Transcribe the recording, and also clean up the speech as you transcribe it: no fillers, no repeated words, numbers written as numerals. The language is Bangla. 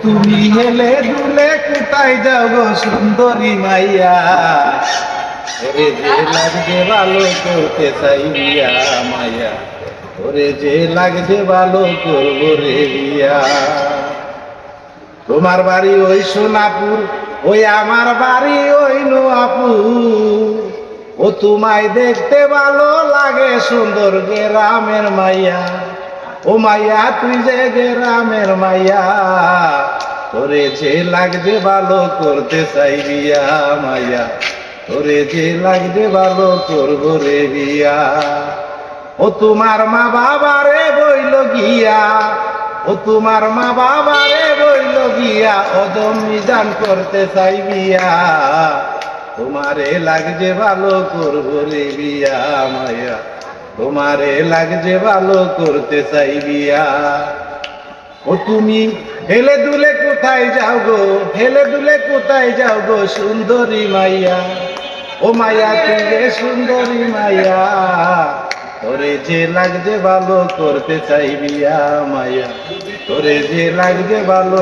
তুমি হেলে দুলে কোথায় যাও গো সুন্দরী মাইয়া, ওরে যে লাগছে ভালো করতে চাই বিয়া মাইয়া, ওরে যে লাগছে ভালো করবো রে বিয়া। তোমার বাড়ি ওই সোনাপুর, ওই আমার বাড়ি ওই নোয়াপুর, ও তোমায় দেখতে ভালো লাগে সুন্দর গ্রামের মাইয়া, ও মাইয়া তুই যে গ্রামের মাইয়া, তোরে যে লাগছে ভালো করতে চাই বিয়া মাইয়া, তোরে যে লাগছে ভালো করবো রে বিয়া। ও তোমার মা বাবারে বইল গিয়া, ও তোমার মা বাবারে বইল গিয়া, অদম নিজান করতে চাই বিয়া, তোমারে লাগছে ভালো করবো রে বিয়া মাইয়া, তোমারে লাগছে ভালো করতে চাই বিয়া। ও তুমি হেলে দুলে কোথায় যাও গো, হেলে দুলে কোথায় যাও গো সুন্দরী মাইয়া, ও মাইয়া তুই যে সুন্দরী মাইয়া, তোরে যে লাগছে ভালো করতে চাই বিয়া মাইয়া, তোরে যে লাগছে ভালো